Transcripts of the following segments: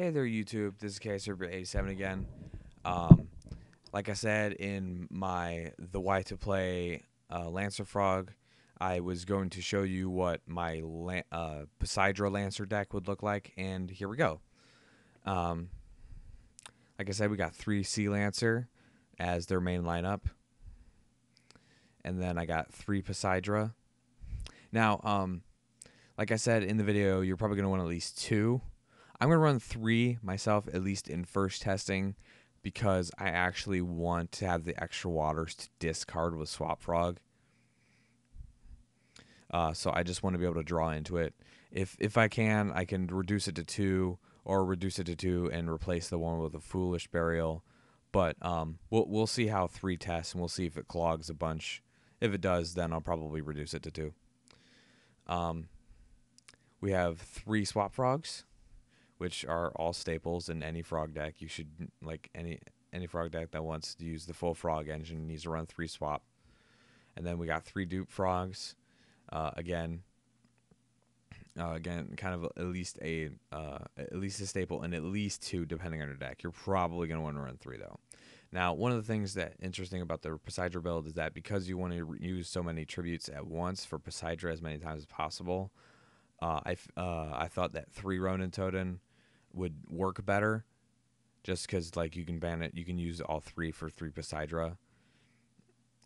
Hey there, YouTube. This is KServer87 again. Um, like I said in my The Why to Play Lancer Frog, I was going to show you what my Poseidra Lancer deck would look like, and here we go. Um, like I said, we got 3 Sea Lancer as their main lineup, and then I got 3 Poseidra. Now, like I said in the video, you're probably going to want at least 2. I'm going to run 3 myself, at least in first testing, because I actually want to have the extra waters to discard with Swap Frog. So I just want to be able to draw into it. If I can reduce it to 2, or reduce it to 2 and replace the one with a Foolish Burial. But we'll see how 3 tests, and we'll see if it clogs a bunch. If it does, then I'll probably reduce it to 2. We have 3 Swap Frogs, which are all staples in any frog deck. You should, like, any frog deck that wants to use the full frog engine needs to run 3 swap. And then we got 3 dupe frogs. Again, kind of at least a staple, and at least 2 depending on your deck. You're probably going to want to run 3 though. Now, one of the things that interesting about the Poseidra build is that because you want to use so many tributes at once for Poseidra as many times as possible, I thought that 3 Ronin Totem would work better, just because like you can ban it, you can use all 3 for 3 Poseidra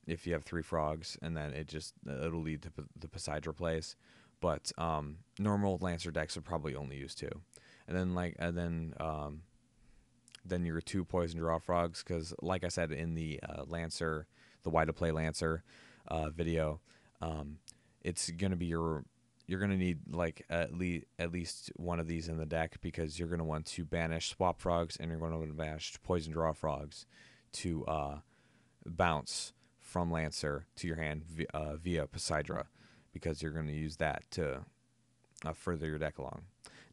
if you have 3 frogs, and then it'll lead to the Poseidra plays. But normal Lancer decks would probably only use 2, and then your 2 poison draw frogs, because like I said in the Lancer, the Why to Play Lancer video, it's gonna be you're going to need like at least one of these in the deck, because you're going to want to banish Swap Frogs, and you're going to want to banish Poison Draw Frogs to bounce from Lancer to your hand via Poseidra, because you're going to use that to further your deck along.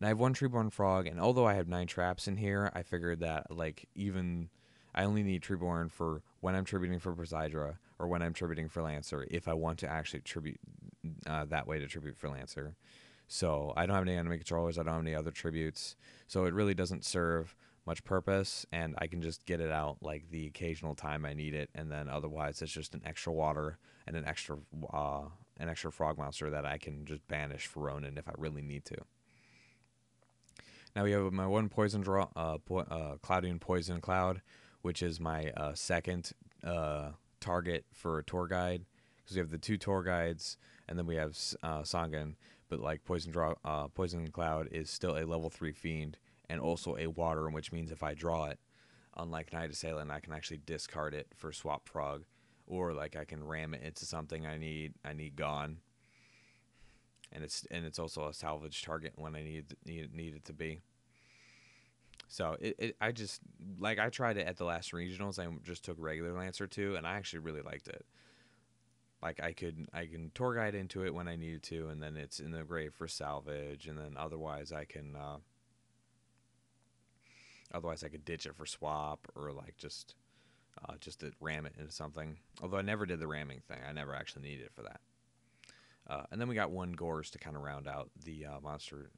And I have 1 Treeborn Frog, and although I have 9 traps in here, I figured that I only need Treeborn for when I'm tributing for Poseidra, or when I'm tributing for Lancer, if I want to actually tribute that way to tribute for Lancer. So I don't have any enemy controllers, I don't have any other tributes, so it really doesn't serve much purpose, and I can just get it out like the occasional time I need it, and then otherwise it's just an extra water and an extra frog monster that I can just banish for Ronin if I really need to. Now we have my 1 poison draw, Cloudian Poison Cloud, which is my second target for a tour guide, because we have the 2 tour guides, and then we have Sangan, but like Poison Cloud is still a level 3 fiend, and also a water, which means if I draw it, unlike Knight Assailant, I can actually discard it for Swap Frog, or like I can ram it into something I need gone. And it's also a salvage target when I need it to be. So I tried it at the last regionals. I just took regular Lancer 2, and I actually really liked it. Like I can tour guide into it when I needed to, and then it's in the grave for salvage, and then otherwise I can ditch it for swap, or like just to ram it into something. Although I never did the ramming thing, I never actually needed it for that. And then we got 1 Gores to kind of round out the monster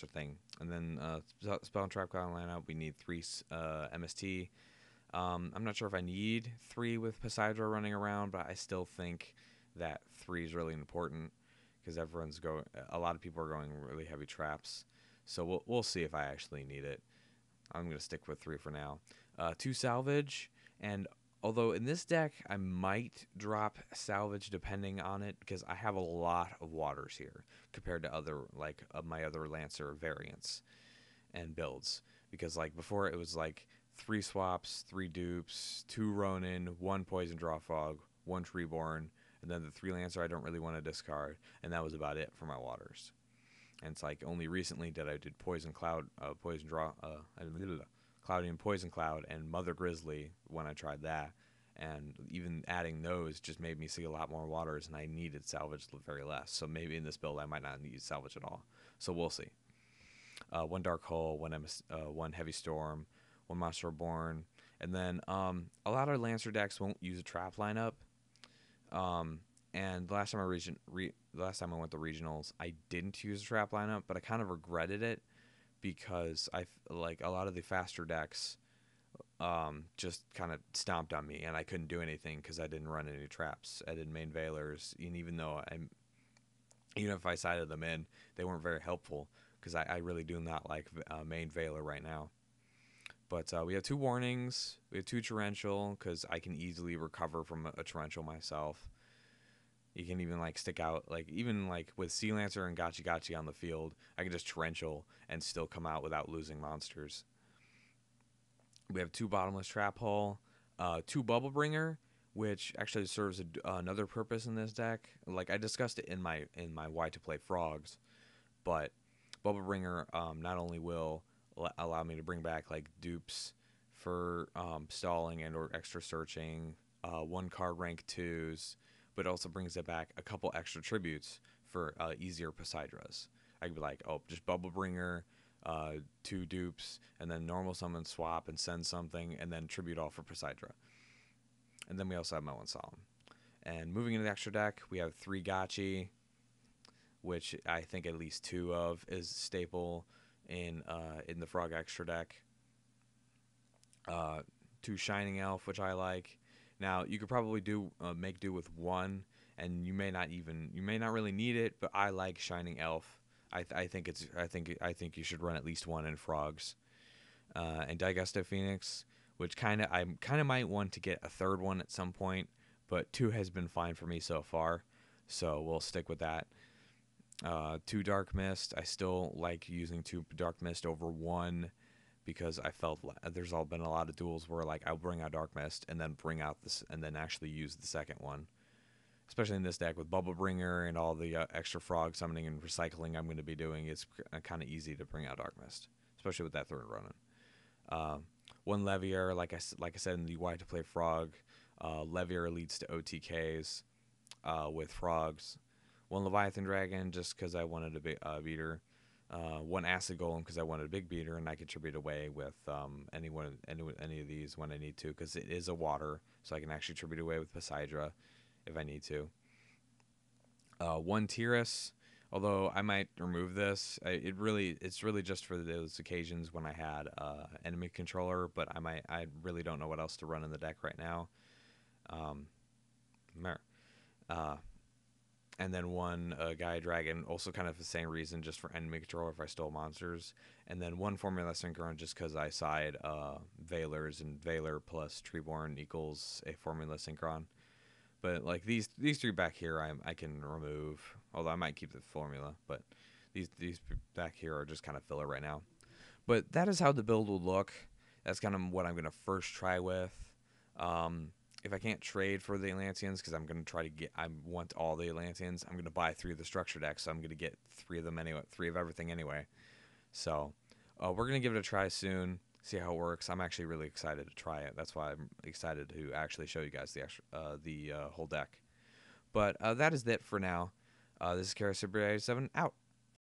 thing. And then Spell and Trap Cloud lineup, we need 3 MST. I'm not sure if I need 3 with Poseidra running around, but I still think that 3 is really important, because a lot of people are going really heavy traps. So we'll see if I actually need it. I'm going to stick with 3 for now. 2 Salvage, and although in this deck I might drop Salvage depending on it, because I have a lot of waters here compared to other my other Lancer variants and builds. Because like before it was like 3 swaps, 3 dupes, 2 Ronin, 1 Poison Draw Frog, 1 Treeborn, and then the 3 Lancer I don't really want to discard, and that was about it for my waters. And it's like only recently did I did Poison Cloud, Cloudian Poison Cloud, and Mother Grizzly when I tried that, and even adding those just made me see a lot more waters, and I needed salvage very less. So maybe in this build I might not need salvage at all. So we'll see. 1 Dark Hole, 1 Heavy Storm, 1 Monster Reborn, and then a lot of Lancer decks won't use a trap lineup. And the last time I went to regionals, I didn't use a trap lineup, but I kind of regretted it, because like a lot of the faster decks just kind of stomped on me, and I couldn't do anything because I didn't run any traps. I didn't main Veilers, and even if I sided them in, they weren't very helpful because I really do not like main Veiler right now. But we have 2 warnings. We have 2 torrential because I can easily recover from a torrential myself. You can even like stick out, like even like with Sea Lancer and Gachi Gachi on the field, I can just torrential and still come out without losing monsters. We have 2 bottomless trap hole, 2 bubble bringer, which actually serves another purpose in this deck. Like I discussed it in my why to play frogs, but bubble bringer not only will allow me to bring back like dupes for stalling and or extra searching, 1 card rank 2s, but also brings it back a couple extra tributes for easier Poseidras. I could be like, oh, just bubble bringer, 2 dupes, and then normal summon, swap, and send something, and then tribute all for Poseidra. And then we also have my 1 solemn. And moving into the extra deck, we have 3 Gachi, which I think at least 2 of is staple in the frog extra deck. 2 Shining Elf, which I like. Now you could probably make do with 1, and you may not really need it, but I like Shining Elf. I think you should run at least 1 in frogs. And Digestive Phoenix, which I might want to get a 3rd one at some point, but 2 has been fine for me so far, so we'll stick with that. 2 Dark Mist. I still like using 2 Dark Mist over 1 because I felt there's been a lot of duels where like I'll bring out Dark Mist and then bring out this and then actually use the second one. Especially in this deck with Bubble Bringer and all the extra frog summoning and recycling I'm going to be doing, it's kind of easy to bring out Dark Mist, especially with that 3rd running. 1 Levier, like I said in the Why to Play Frog, Levier leads to OTKs with frogs. 1 Leviathan Dragon just because I wanted a beater. 1 Acid Golem because I wanted a big beater, and I can tribute away with any of these when I need to because it is a water, so I can actually tribute away with Poseidra if I need to. 1 Tiras, although I might remove this. It's really just for those occasions when I had enemy controller, but I really don't know what else to run in the deck right now. And then 1 Gaia Dragon, also kind of the same reason, just for enemy controller if I stole monsters. And then 1 Formula Synchron just because I side Veilers, and Veiler plus Treeborn equals a Formula Synchron. But like these 3 back here, I can remove. Although I might keep the formula, but these back here are just kind of filler right now. But that is how the build will look. That's kind of what I'm gonna first try with. If I can't trade for the Atlanteans, because I'm gonna try to get, I want all the Atlanteans. I'm gonna buy 3 of the structure decks, so I'm gonna get 3 of them anyway, 3 of everything anyway. So we're gonna give it a try soon. See how it works. I'm actually really excited to try it. That's why I'm excited to actually show you guys the whole deck. But that is it for now. This is Kara Super 87 out.